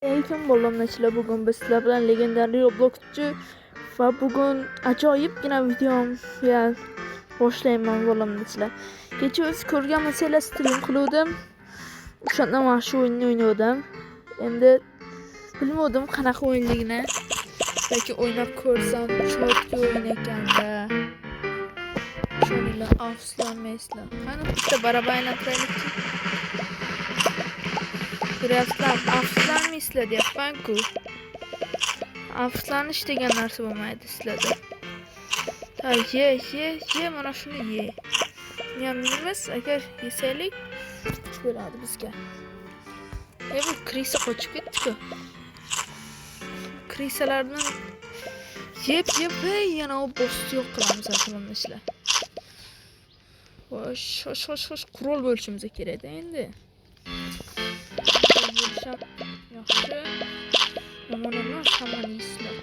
Lekin bo'lomnachilar, bugun biz sizlar bilan legendariy Robloxchi va bugun ajoyibgina videom bilan boshlayman bo'lomnachilar. Kecha o'z ko'rgan masala stream qiluvdim. O'shanda men shu o'yinni o'ynadim. Endi bilmadim qanaqa o'yinligini. Balki o'ynab ko'rsam chotki o'yin ekanda. Shuningla afsuslanmaysizlar. Qani bitta barabara aylantiraylik. Birazdan afsuslanmaysizlar deyapman-ku. Afsuslanish degan narsa bo'lmaydi sizlarda. Ha, ye, mana shuni ye. Men yeymiz, agar yesaylik bo'ladi bizga. Bu krisa qochib ketdi-ku. Krisalarni yeb yana o bosti yo'q qilamiz aslında. Xo'sh, qurol bo'lishimiz kerak-da endi. Yaxshi. Yomon emas, hamon yeysizlar.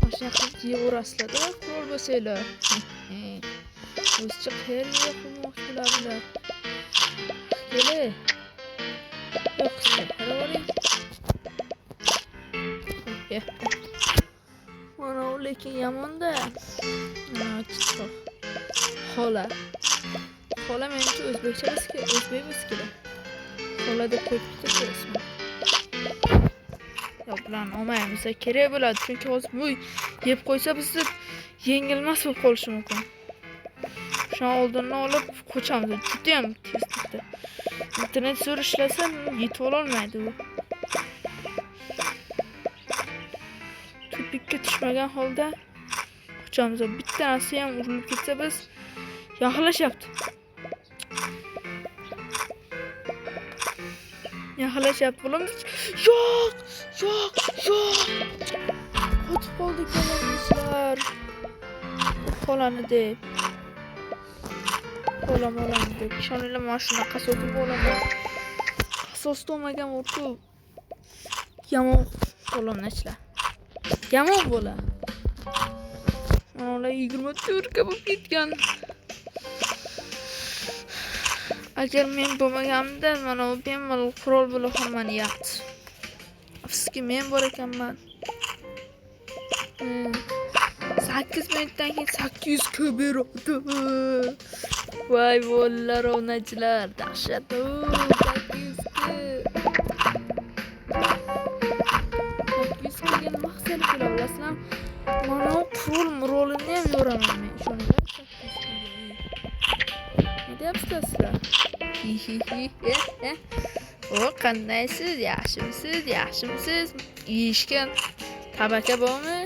O'sha qilib yeyaverasizlar-da, qurol bo'lsanglar. O'zcha qayerga qilmoqchi bo'ladilar. Kele. Yo'q, qaravering. Mana u lekin yomon-da. Mana chiqib. Xola menimcha o'zbek biz kerak. Xola deb qo'yibdi ismi. Yo'q, bilan olmaymiz, kerak bo'ladi, chunki hozir bu yeb qo'ysa bizni yengilmas bo'lib qolishi mumkin. Shuni oldindan olib qo'chamiz. Juda ham tezda. Internet zo'r ishlasa yetib olmaydi u. Tupikka tushmagan holda qo'chamiz. Bitta narsa ham urilib ketsa biz yaqinlashyapti. Bo'lamiz. Yo'q. Qotib qoldik bo'lamiz. Xolani deb. Xolam deb. Ishoninglar, men shunaqa sotib bo'laman. Qasos to'magan o'rtu. Yomon xolamnachilar. Yomon bo'la. Mana 24 ga bo'lib ketgan. Agar men bo'lmaganimda mana u bemalol qurol bo'lib hammani yapti. Afsuski men bor ekanman. 8 minutdan keyin 800 k beradi. Voy bolalar, onachilar, dahshat. 800 k. 800 k ga maqsad qilaverasizlar. Mana u qurol-murolini ham yo'raman men. Ishoninglar, 800 k. Ne deyapsizlar? O, qandaysiz? Yaxshimisiz? Yeyishgan tabaka bormi?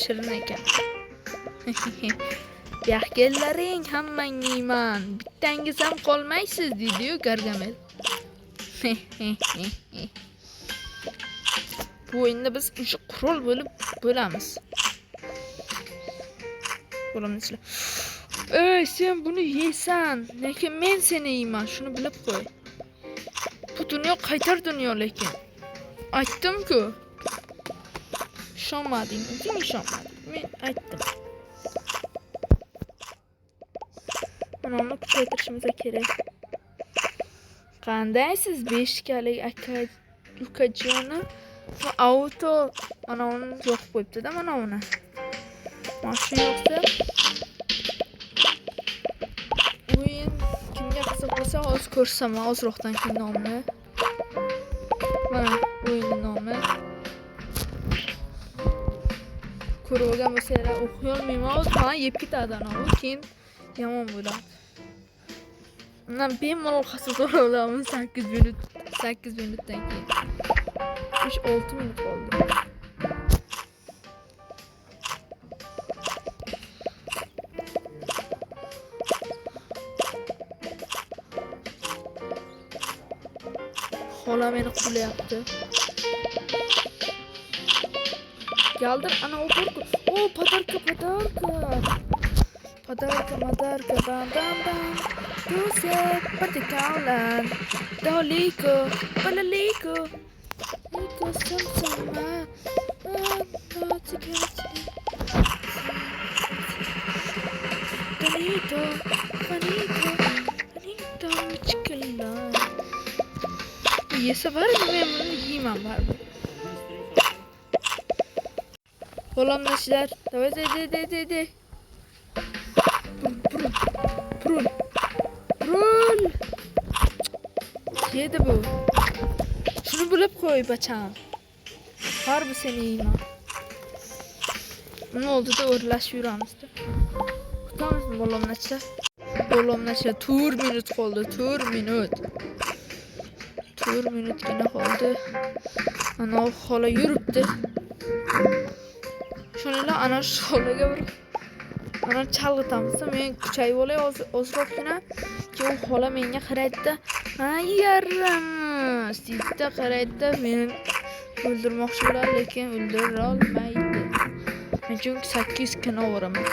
Shirin ekan. Yaxkellaring hammang yeyman. Bittangiz ham qolmaysiz, dedi-yu Gargamel. Bu o'yinda biz o'sha qurol bo'lamiz. Bo'lamizlar. Ey, sen buni yeysan, lekin men seni yeyman, shuni bilib qo'y. Bu dunyo qaytar dunyo lekin. Aytdim-ku. Ishonmading, o'zing ishonmading. Men aytdim. Mana uni kuchaytirishimiz kerak. Qandaysiz 5 kalik ukajoni va auto mana uni yo'q qo'yibdi-da, mana uni. Mana shu yo'qsa hozir ko'rsam, ozroqdan keyin nomni. Mana o'yinning nomi. Ko'rib olgan bo'lsanglar, o'qiy olmayman, mana yeb ketadi ana u, keyin yomon bo'ladi. Bundan bemalol qasos olamiz 8 minutdan keyin. 6 minut qoldi. Xola meni quvlayapti. Geldim ana o korku. O padarka. Padarka bam. Duse patikalan. Doliko, balaliko. Liko sama. Panito, chikala. yesa baribir men buni yeyman baribir. Qo'lomlashlar. Davay de. Prul. Yedi bu. Shuni bilib qo'y bacham. Baribir seni yeyman. Nima oldi-da o'rlashib yuramizda. Kutamizmi qo'lomlashlar? Qo'lomlashlar 4 minut qoldi. 4 minut. 4 minutgina qoldi. Ana xola yuribdi. Shuningla ana shu xolaga bir ana chalg'itamiz. Men kuchayib olay ozroqgina. Ki u xola menga qaraydi-da, "Ha, yaramiz" deydi-da, qaraydi-da, meni o'ldirmoqchi bo'ladi, lekin o'ldira olmaydi. Men chunki 8 kilo o'raman.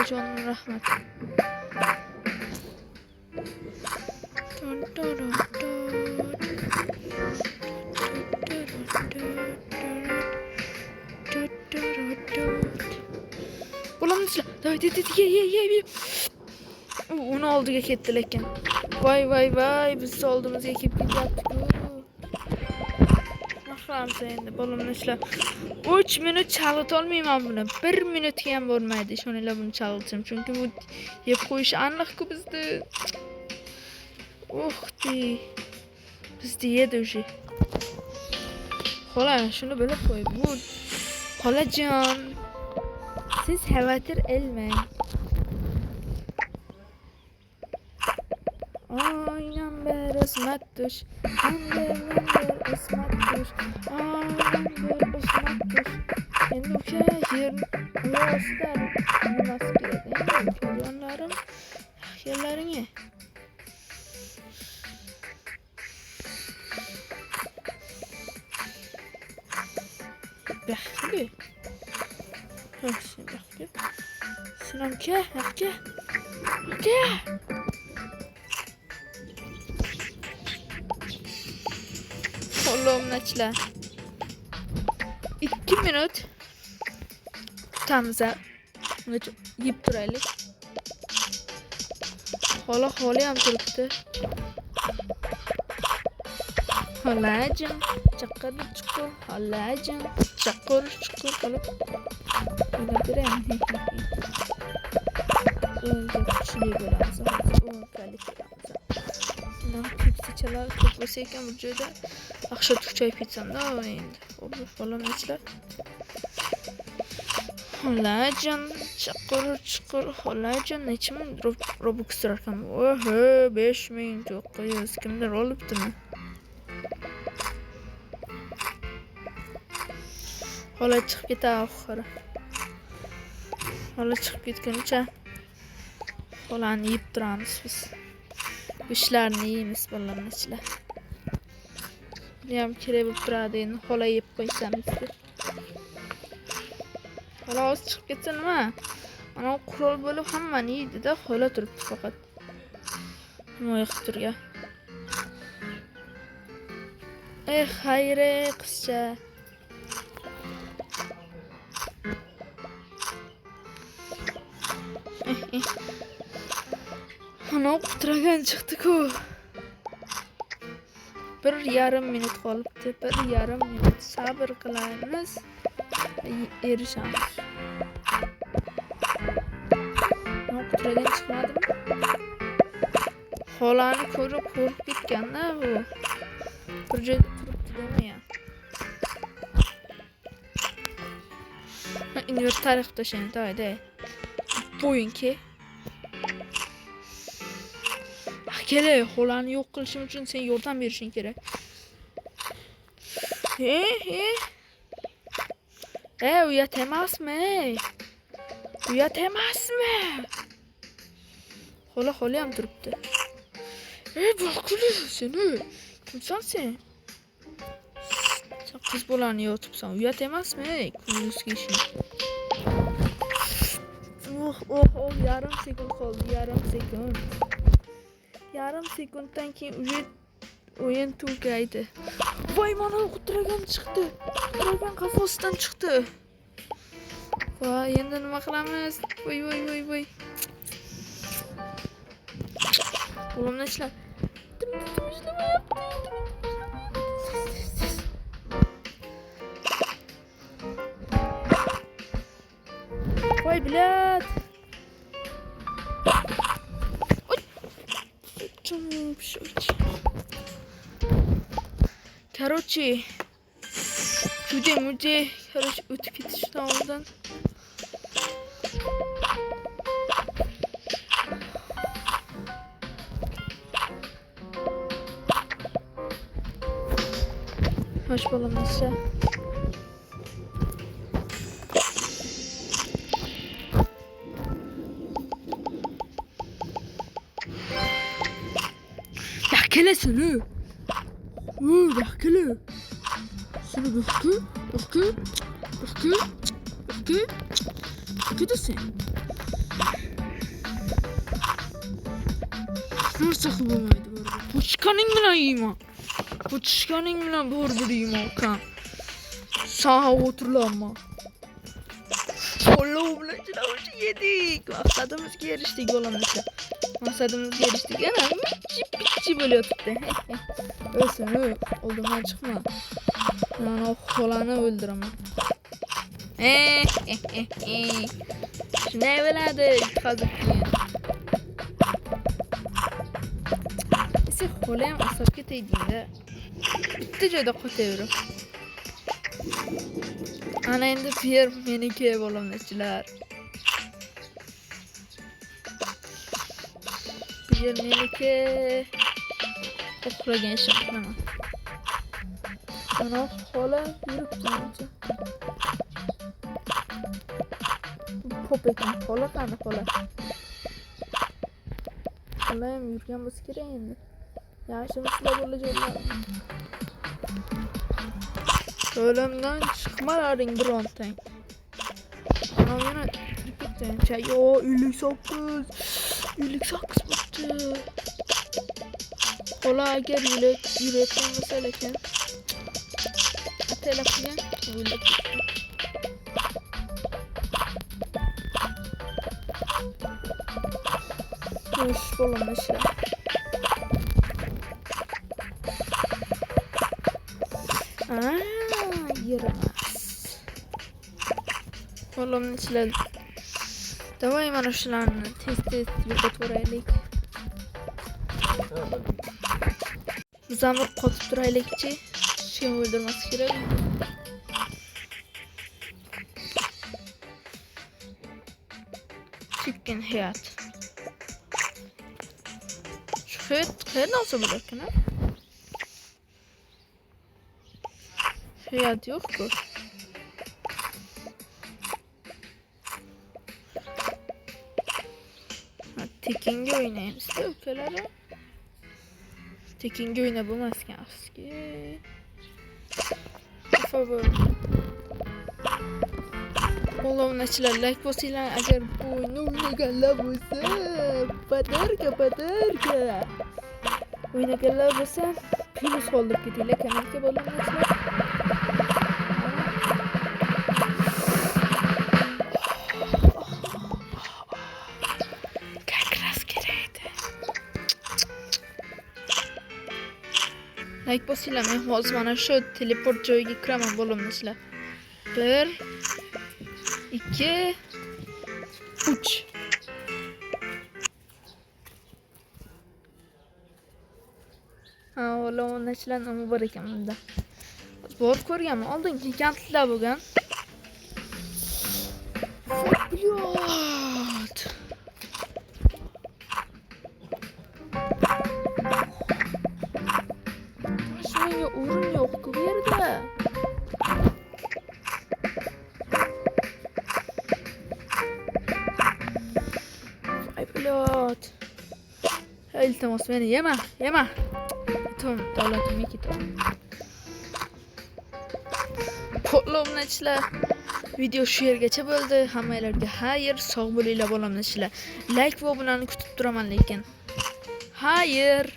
Jonim rahmat. Qo'limni davay ye. Uni oldiga ketdi lekin. Voy, biz oldimizga kelib ketyapti-ku. Mahramsa endi qo'limni ishlab 3 minut chalg'ita olmayman buni. 1 minutga ham bo'lmaydi. Shuningla buni chalg'itsam, chunki bu yeb qo'yish aniq-ku bizda. Bizda yedi o'sha. Xola, shuni bilib qo'y. Bu xolajon, siz xavotir olmang. Oynam bir ismat tush. Andir ismat tush. Oynam bir ismat tush. Endi o'sha yerni o'star. Nimasi kerak? Jonlarim, yerlaringga. Baxtli. Baxtli. Sinamka, aka. Qo'lomlashlar. 2 minut tamza yeb turaylik. Xola ham turibdi. Xolajim, chuqur, xolajim, chuqur qilib. Nima berayim? O'nga kuchli bo'lamiz. O'nkalik bo'lamiz. Mana keksachalar ko'p bo'lsa ekan bu joyda yaxshi kuchayib ketsam-da endi. Qo'lomlashlar. Xolajim, chuqur, xolajim necha ming robux ekan? Oho, 5900 kimdir olibdimi? Xola chiqib ketadi oxiri. Xola chiqib ketguncha xolani yeb turamiz biz. Ishlarni yeymiz qo'lomlashlar. Buni ham kerak bo'lib turadi endi xola yeb qo'ysamizda. Xola o'zi chiqib ketsa nima? Mana qurol bo'lib hammani yeydi-da, xola turibdi faqat. Himoya qilib turgan. Xayri qizcha. Ana qutragan chiqdi-ku. 1,5 minut qolibdi. 1,5 minut sabr qilamiz. Erishamiz. Ana qutragan chiqmadimi? Xolani ko'rib qo'rqib ketgan-da bu. Bir joyda turibdi demayam. Inver tarix tashlang, to'yda. Bo'yinki. Kele, xolani yo'q qilishim uchun sen yordam berishing kerak. Uyat emasmi? Xola ham turibdi. Baquli seni. Kimsan sen? Sen qiz bolani yotibsan. Uyat emasmi? Kunduzgi ishing. Yarim sekund qoldi, yarim sekunddan keyin o'yin tugaydi. Voy, mana qutragan chiqdi. Qutragan qafosdan chiqdi. Voy, endi nima qilamiz? Voy. Qo'limni ishlab. Ishlamayapti. bilet. Oy. Canım bir şey. Короче. Müde. Короче ötüp gitişten oradan. Hoş bulduk. Bakhele seni. Bakele. Seni bakı. Bakı da sen. Nasıl bulmaydı bu arada? Poçkanın mı yiyeyim ha? Poçkanın mı borburayım ha kan? Sağa oturlanma. Allah'ım lan hoş yedik. Maksadımız geliştik olanmışlar. Maksadımız geliştik. Ana biçi böyle tuttu. Ölsün öl. Olduğundan çıkma. Yani o kolanı öldür ama. Şu ne evladı kazık diye. Neyse kolayım asap giteydim de. Bitti joyda koyuyorum. Ana endi piyer meniki bo'lamdilar. Piyer meniki uxlagan shaqman. Ana xola yuribdi. Pop ekan xola qani xola. Xola ham yurgan bo'lsa kerak endi. Yaxshimisilar bo'lajaklar. Ölümden çıkmaların birontang. Anam yana tirpikten. Yo, ilik sakız bitti. Ola agar yürüyetken mesela eken. Telefon yürüyet. Hoş bulamışlar. Yaramaz. Oğlum içler. Davay mana shularni tez yo'qotib Biz ham qotib turaylikchi. Hech kim o'ldirmasi kerak. Chicken hayat. Shu hayat nasıl bo'larkan? Hayat yok mu? Tekinge oynayamiz da ülkelere. Tekinge oynayamazken aski. Kafa böyle. Allah'ım neçiler like basıyla agar bu oyunu oynaganlar bo'lsa padarka. Oynaganlar bo'lsa plus qoldirib ketinglar kanalga bo'lamasizlar. Like basıyla men hozir mana shu teleport joyiga kiraman bo'limizlar. 1 2 3 Ha, ola onachilar nima bor ekan bunda. Bor ko'rganman, oldin gigantlar bo'lgan. Блядь. Şuraya urun yok bu yerde. Ay blöd. İltimas beni yeme. Tamam davlatım iki tamam. Qo'llabnachlar. Video shu yergacha bo'ldi. Hammalarga xayr, sog' bo'linglar bolalar. Like va obunani kutib turaman lekin. Xayr.